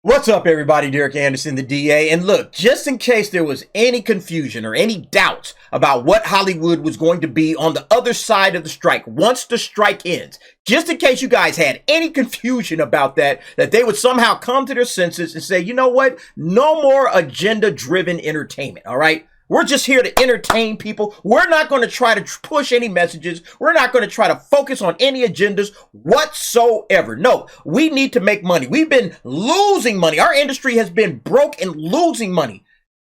What's up, everybody? Derek Anderson, the DA. And look, just in case there was any confusion or any doubts about what Hollywood was going to be on the other side of the strike once the strike ends, just in case you guys had any confusion about that they would somehow come to their senses and say, you know what? No more agenda-driven entertainment, all right? We're just here to entertain people. We're not going to try to push any messages. We're not going to try to focus on any agendas whatsoever. No, we need to make money. We've been losing money. Our industry has been broke and losing money.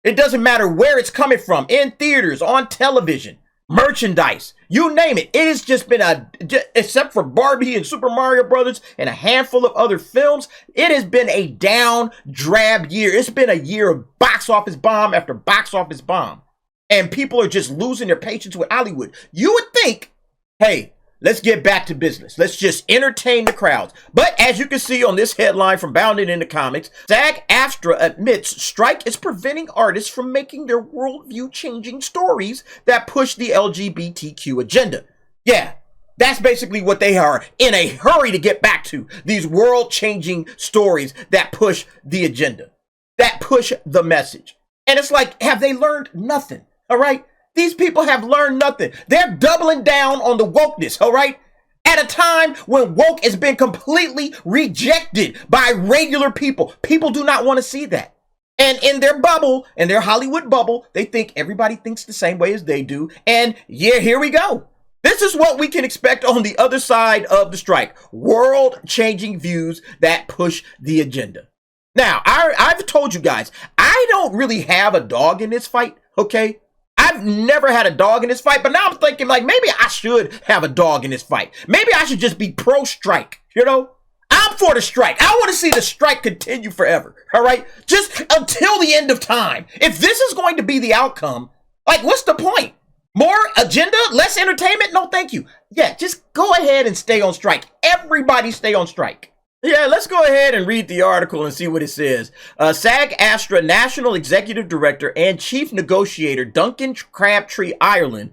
It doesn't matter where it's coming from, in theaters, on television, merchandise, you name it. It has just been except for Barbie and Super Mario Brothers and a handful of other films, it has been a down, drab year. It's been a year of box office bomb after box office bomb. And people are just losing their patience with Hollywood. You would think, hey, let's get back to business. Let's just entertain the crowds. But as you can see on this headline from Bounded in the Comics, SAG-AFTRA admits strike is preventing artists from making their worldview-changing stories that push the LGBTQ agenda. Yeah, that's basically what they are in a hurry to get back to. These world-changing stories that push the agenda, that push the message. And it's like, have they learned nothing? All right? These people have learned nothing. They're doubling down on the wokeness, all right? At a time when woke has been completely rejected by regular people. People do not want to see that. And in their bubble, in their Hollywood bubble, they think everybody thinks the same way as they do. And yeah, here we go. This is what we can expect on the other side of the strike. World-changing views that push the agenda. Now, I've told you guys, I don't really have a dog in this fight, okay? I've never had a dog in this fight, but now I'm thinking like maybe I should have a dog in this fight. Maybe I should just be pro-strike, you know? I'm for the strike. I want to see the strike continue forever, all right? Just until the end of time. If this is going to be the outcome, like what's the point? More agenda? Less entertainment? No, thank you. Yeah, just go ahead and stay on strike. Everybody stay on strike. Yeah, let's go ahead and read the article and see what it says. SAG-AFTRA National Executive Director and Chief Negotiator Duncan Crabtree-Ireland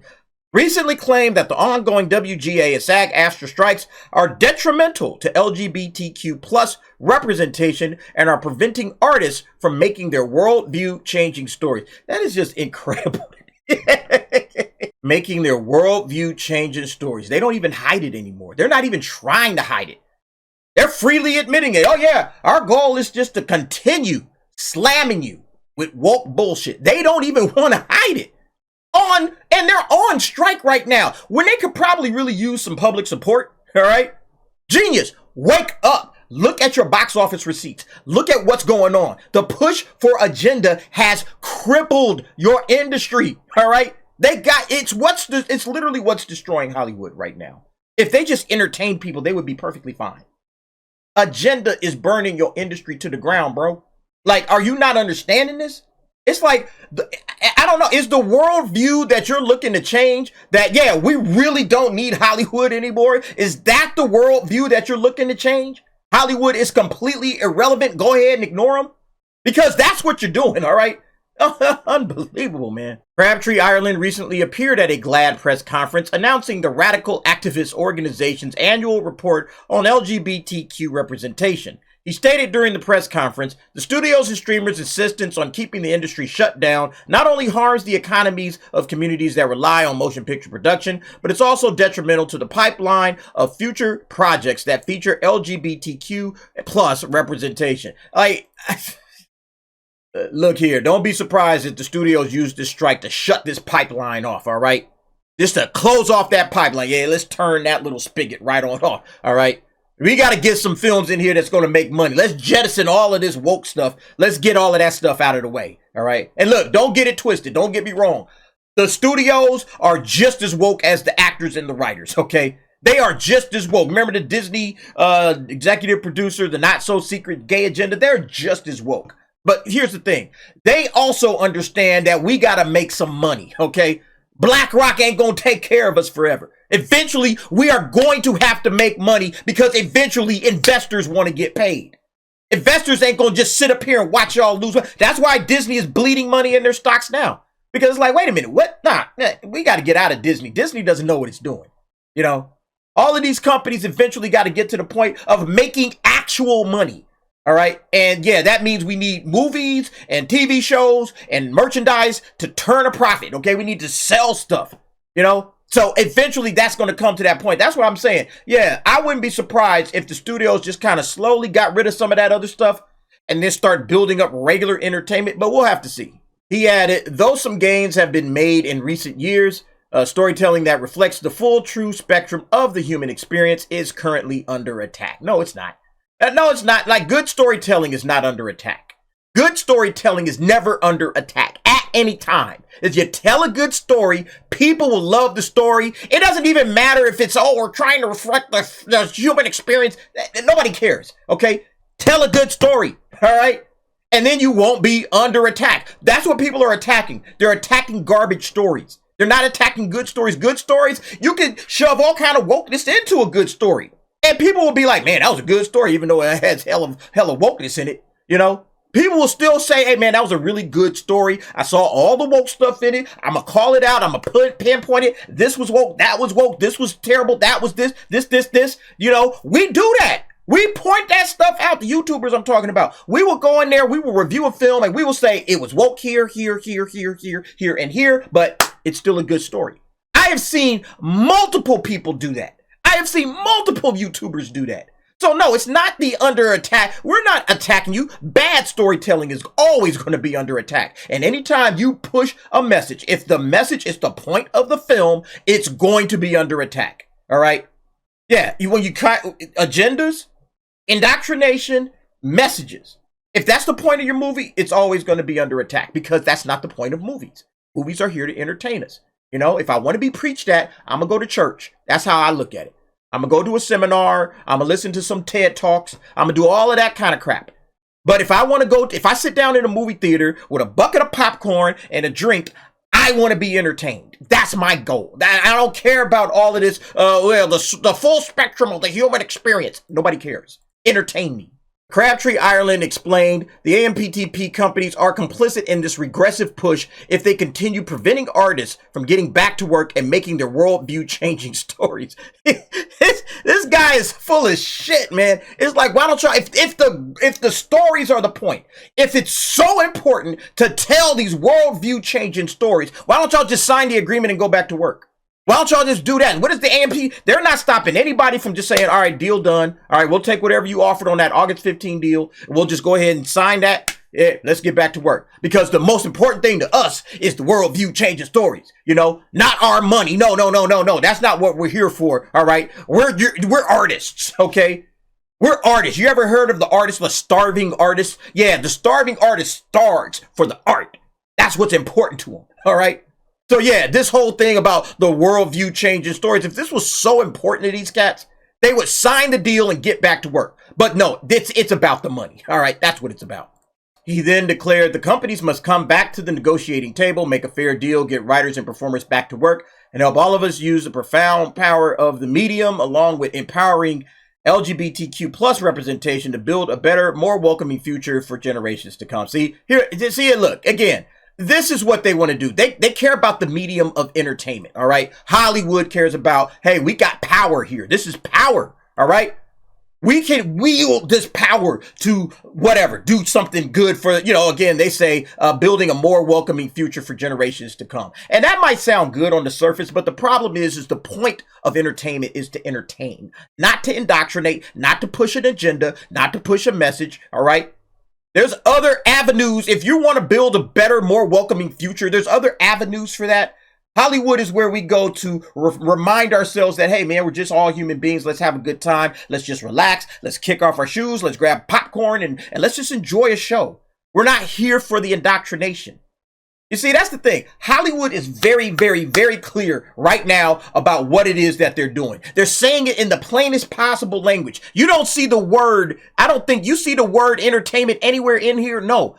recently claimed that the ongoing WGA and SAG-AFTRA strikes are detrimental to LGBTQ plus representation and are preventing artists from making their worldview-changing stories. That is just incredible. Making their worldview-changing stories. They don't even hide it anymore. They're not even trying to hide it. They're freely admitting it. Oh yeah, our goal is just to continue slamming you with woke bullshit. They don't even want to hide it. And they're on strike right now when they could probably really use some public support, all right? Genius, wake up. Look at your box office receipts. Look at what's going on. The push for agenda has crippled your industry, all right? It's literally what's destroying Hollywood right now. If they just entertained people, they would be perfectly fine. Agenda is burning your industry to the ground, bro. Like, are you not understanding this? It's like, I don't know, is the worldview that you're looking to change that, yeah, we really don't need Hollywood anymore? Is that the worldview that you're looking to change? Hollywood is completely irrelevant. Go ahead and ignore them. Because that's what you're doing, all right? Unbelievable, man. Crabtree-Ireland recently appeared at a GLAAD press conference announcing the radical activist organization's annual report on LGBTQ representation. He stated during the press conference, the studios and streamers' insistence on keeping the industry shut down not only harms the economies of communities that rely on motion picture production, but it's also detrimental to the pipeline of future projects that feature LGBTQ plus representation. Look here, don't be surprised if the studios use this strike to shut this pipeline off, all right? Just to close off that pipeline. Yeah, let's turn that little spigot right on off, all right? We got to get some films in here that's going to make money. Let's jettison all of this woke stuff. Let's get all of that stuff out of the way, all right? And look, don't get it twisted. Don't get me wrong. The studios are just as woke as the actors and the writers, okay? They are just as woke. Remember the Disney executive producer, the not-so-secret gay agenda? They're just as woke. But here's the thing. They also understand that we got to make some money, okay? BlackRock ain't going to take care of us forever. Eventually, we are going to have to make money because eventually investors want to get paid. Investors ain't going to just sit up here and watch y'all lose. That's why Disney is bleeding money in their stocks now. Because it's like, wait a minute, what? Nah, we got to get out of Disney. Disney doesn't know what it's doing. You know, all of these companies eventually got to get to the point of making actual money. All right. And yeah, that means we need movies and TV shows and merchandise to turn a profit. Okay. We need to sell stuff, you know? So eventually that's going to come to that point. That's what I'm saying. Yeah, I wouldn't be surprised if the studios just kind of slowly got rid of some of that other stuff and then start building up regular entertainment, but we'll have to see. He added, though some gains have been made in recent years, storytelling that reflects the full true spectrum of the human experience is currently under attack. No, it's not. No, it's not. Like, good storytelling is not under attack. Good storytelling is never under attack at any time. If you tell a good story, people will love the story. It doesn't even matter if it's, oh, we're trying to reflect the human experience. Nobody cares, okay? Tell a good story, all right? And then you won't be under attack. That's what people are attacking. They're attacking garbage stories. They're not attacking good stories. Good stories, you can shove all kind of wokeness into a good story. And people will be like, man, that was a good story, even though it has hell of wokeness in it, you know? People will still say, hey, man, that was a really good story. I saw all the woke stuff in it. I'm going to call it out. I'm going to pinpoint it. This was woke. That was woke. This was terrible. That was this. You know, we do that. We point that stuff out, the YouTubers I'm talking about. We will go in there. We will review a film and we will say it was woke here, and here, but it's still a good story. I have seen multiple people do that. I have seen multiple YouTubers do that. So no, it's not the under attack. We're not attacking you. Bad storytelling is always going to be under attack. And anytime you push a message, if the message is the point of the film, it's going to be under attack. All right. Yeah. When you cut agendas, indoctrination, messages. If that's the point of your movie, it's always going to be under attack because that's not the point of movies. Movies are here to entertain us. You know, if I want to be preached at, I'm going to go to church. That's how I look at it. I'm going to go to a seminar. I'm going to listen to some TED Talks. I'm going to do all of that kind of crap. But if I sit down in a movie theater with a bucket of popcorn and a drink, I want to be entertained. That's my goal. I don't care about all of this, the full spectrum of the human experience. Nobody cares. Entertain me. Crabtree-Ireland explained the AMPTP companies are complicit in this regressive push if they continue preventing artists from getting back to work and making their worldview changing stories. This guy is full of shit, man. It's like, why don't y'all, if the stories are the point, if it's so important to tell these worldview changing stories, why don't y'all just sign the agreement and go back to work? Why don't y'all just do that? And what is the AMP? They're not stopping anybody from just saying, all right, deal done. All right, we'll take whatever you offered on that August 15 deal. We'll just go ahead and sign that. Yeah, let's get back to work. Because the most important thing to us is the worldview changing stories. You know, not our money. No. That's not what we're here for. All right. We're artists. Okay. We're artists. You ever heard of the artist, the starving artist? Yeah, the starving artist starves for the art. That's what's important to him. All right. So yeah, this whole thing about the worldview changing stories, if this was so important to these cats, they would sign the deal and get back to work. But no, it's about the money. All right, that's what it's about. He then declared the companies must come back to the negotiating table, make a fair deal, get writers and performers back to work, and help all of us use the profound power of the medium along with empowering LGBTQ plus representation to build a better, more welcoming future for generations to come. See it, look, again. This is what they want to do. They care about the medium of entertainment, all right? Hollywood cares about, hey, we got power here. This is power, all right? We can wield this power to whatever, do something good for, you know, again, they say building a more welcoming future for generations to come. And that might sound good on the surface, but the problem is the point of entertainment is to entertain, not to indoctrinate, not to push an agenda, not to push a message, all right? There's other avenues. If you want to build a better, more welcoming future, there's other avenues for that. Hollywood is where we go to remind ourselves that, hey, man, we're just all human beings. Let's have a good time. Let's just relax. Let's kick off our shoes. Let's grab popcorn and let's just enjoy a show. We're not here for the indoctrination. You see, that's the thing. Hollywood is very, very, very clear right now about what it is that they're doing. They're saying it in the plainest possible language. You don't see the word, I don't think you see the word entertainment anywhere in here. No,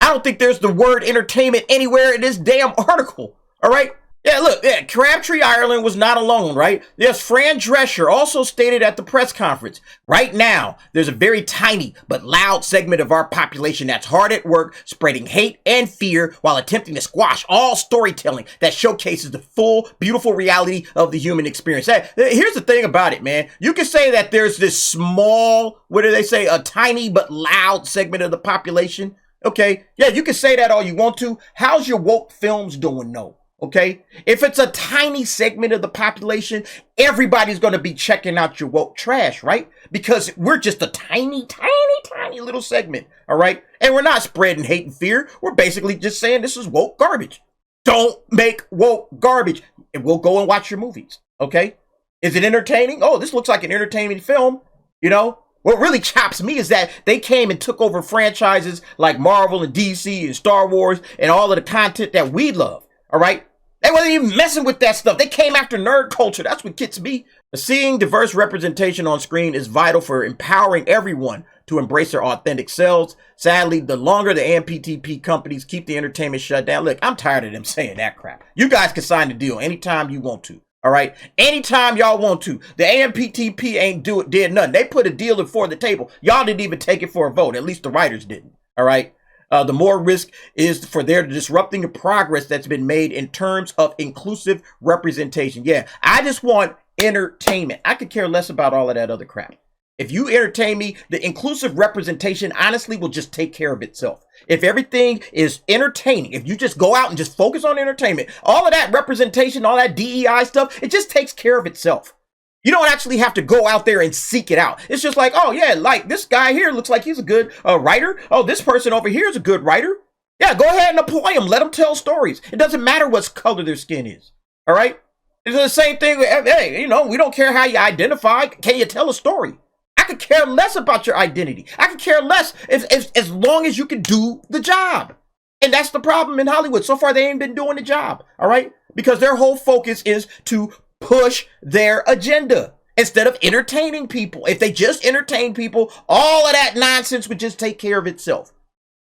I don't think there's the word entertainment anywhere in this damn article. All right. Yeah, look, yeah, Crabtree-Ireland was not alone, right? Yes, Fran Drescher also stated at the press conference, right now, there's a very tiny but loud segment of our population that's hard at work, spreading hate and fear while attempting to squash all storytelling that showcases the full, beautiful reality of the human experience. Hey, here's the thing about it, man. You can say that there's this small, what do they say, a tiny but loud segment of the population. Okay, yeah, you can say that all you want to. How's your woke films doing, though? Okay, if it's a tiny segment of the population, everybody's going to be checking out your woke trash, right? Because we're just a tiny, tiny, tiny little segment, all right? And we're not spreading hate and fear. We're basically just saying this is woke garbage. Don't make woke garbage. And we'll go and watch your movies, okay? Is it entertaining? Oh, this looks like an entertaining film, you know? What really chops me is that they came and took over franchises like Marvel and DC and Star Wars and all of the content that we love, all right? They wasn't even messing with that stuff. They came after nerd culture. That's what gets me. Seeing diverse representation on screen is vital for empowering everyone to embrace their authentic selves. Sadly, the longer the AMPTP companies keep the entertainment shut down, look, I'm tired of them saying that crap. You guys can sign the deal anytime you want to. All right, anytime y'all want to. The AMPTP ain't did nothing. They put a deal before the table. Y'all didn't even take it for a vote. At least the writers didn't. All right. The more risk is for their disrupting the progress that's been made in terms of inclusive representation. Yeah, I just want entertainment. I could care less about all of that other crap. If you entertain me, the inclusive representation honestly will just take care of itself. If everything is entertaining, if you just go out and just focus on entertainment, all of that representation, all that DEI stuff, it just takes care of itself. You don't actually have to go out there and seek it out. It's just like, oh yeah, like this guy here looks like he's a good writer. Oh, this person over here is a good writer. Yeah, go ahead and employ him. Let them tell stories. It doesn't matter what color their skin is. All right? It's the same thing. Hey, you know, we don't care how you identify. Can you tell a story? I could care less about your identity. I could care less if as long as you can do the job. And that's the problem in Hollywood. So far, they ain't been doing the job. All right? Because their whole focus is to push their agenda instead of entertaining people. If they just entertain people, all of that nonsense would just take care of itself.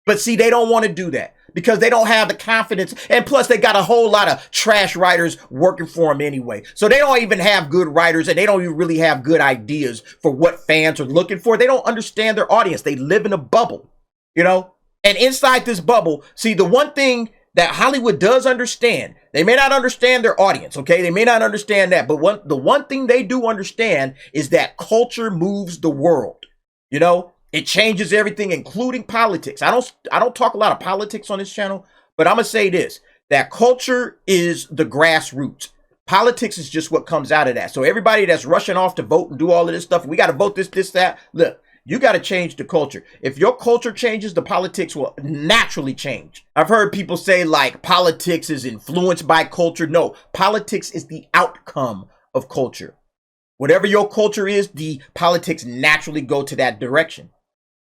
But see, they don't want to do that because they don't have the confidence. And plus, they got a whole lot of trash writers working for them anyway. So they don't even have good writers and they don't even really have good ideas for what fans are looking for. They don't understand their audience. They live in a bubble, you know? And inside this bubble, see, the one thing that Hollywood does understand, they may not understand their audience, okay? They may not understand that, but the one thing they do understand is that culture moves the world. You know, it changes everything, including politics. I don't talk a lot of politics on this channel, but I'm gonna say this: that culture is the grassroots. Politics is just what comes out of that. So everybody that's rushing off to vote and do all of this stuff, we got to vote this, that. Look. You got to change the culture. If your culture changes, the politics will naturally change. I've heard people say like politics is influenced by culture. No, politics is the outcome of culture. Whatever your culture is, the politics naturally go to that direction.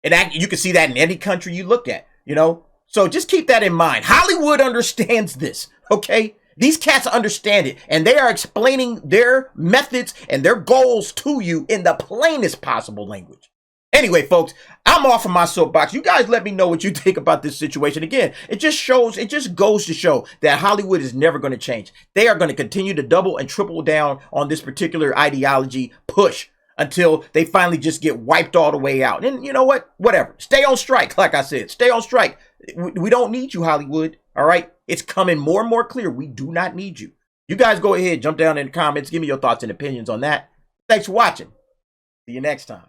And you can see that in any country you look at, you know? So just keep that in mind. Hollywood understands this, okay? These cats understand it, and they are explaining their methods and their goals to you in the plainest possible language. Anyway, folks, I'm off of my soapbox. You guys let me know what you think about this situation. Again, it just goes to show that Hollywood is never going to change. They are going to continue to double and triple down on this particular ideology push until they finally just get wiped all the way out. And you know what? Whatever. Stay on strike, like I said. Stay on strike. We don't need you, Hollywood. All right? It's coming more and more clear. We do not need you. You guys go ahead, jump down in the comments. Give me your thoughts and opinions on that. Thanks for watching. See you next time.